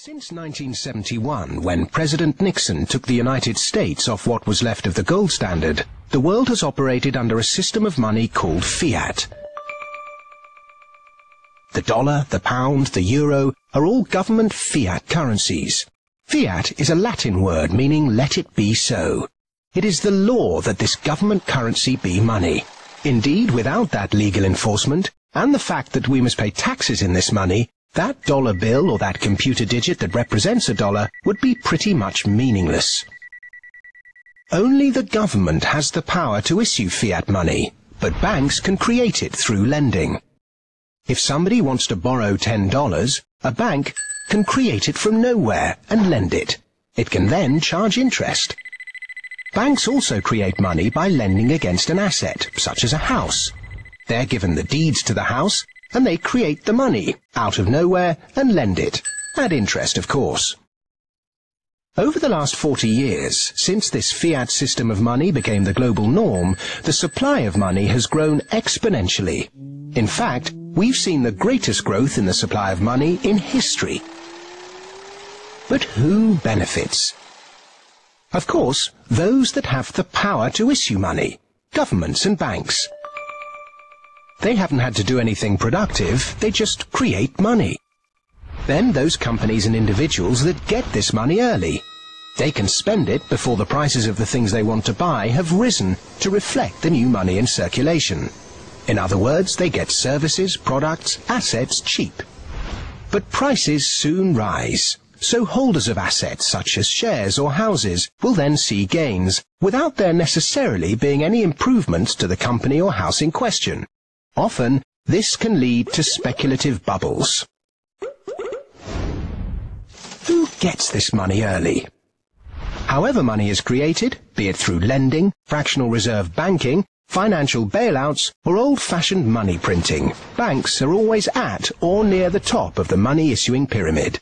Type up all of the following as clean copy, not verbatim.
Since 1971, when President Nixon took the United States off what was left of the gold standard, the world has operated under a system of money called fiat. The dollar, the pound, the euro are all government fiat currencies. Fiat is a Latin word meaning let it be so. It is the law that this government currency be money. Indeed, without that legal enforcement, and the fact that we must pay taxes in this money, that dollar bill or that computer digit that represents a dollar would be pretty much meaningless. Only the government has the power to issue fiat money, but banks can create it through lending. If somebody wants to borrow $10, a bank can create it from nowhere and lend it. It can then charge interest. Banks also create money by lending against an asset, such as a house. They're given the deeds to the house, and they create the money out of nowhere and lend it, at interest of course. Over the last 40 years, since this fiat system of money became the global norm, the supply of money has grown exponentially. In fact, we've seen the greatest growth in the supply of money in history. But who benefits? Of course, those that have the power to issue money, governments and banks. They haven't had to do anything productive, they just create money. Then those companies and individuals that get this money early. They can spend it before the prices of the things they want to buy have risen to reflect the new money in circulation. In other words, they get services, products, assets cheap. But prices soon rise, so holders of assets such as shares or houses will then see gains, without there necessarily being any improvements to the company or house in question. Often, this can lead to speculative bubbles. Who gets this money early? However money is created, be it through lending, fractional reserve banking, financial bailouts, or old-fashioned money printing, banks are always at or near the top of the money-issuing pyramid.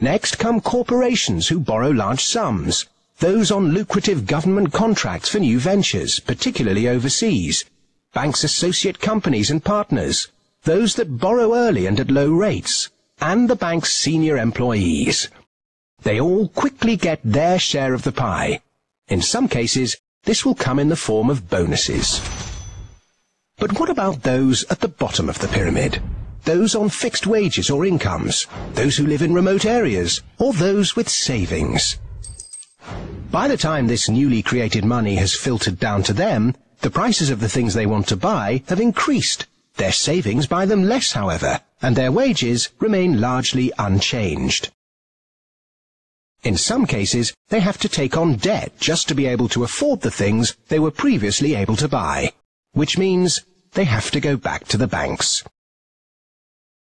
Next come corporations who borrow large sums. Those on lucrative government contracts for new ventures, particularly overseas. Banks' associate companies and partners. Those that borrow early and at low rates. And the bank's senior employees. They all quickly get their share of the pie. In some cases, this will come in the form of bonuses. But what about those at the bottom of the pyramid? Those on fixed wages or incomes? Those who live in remote areas? Or those with savings? By the time this newly created money has filtered down to them, the prices of the things they want to buy have increased. Their savings buy them less, however, and their wages remain largely unchanged. In some cases, they have to take on debt just to be able to afford the things they were previously able to buy, which means they have to go back to the banks.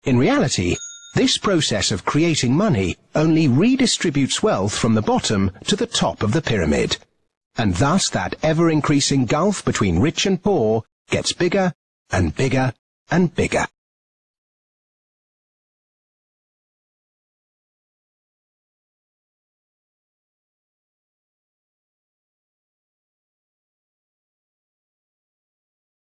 In reality, this process of creating money only redistributes wealth from the bottom to the top of the pyramid, and thus that ever-increasing gulf between rich and poor gets bigger and bigger and bigger.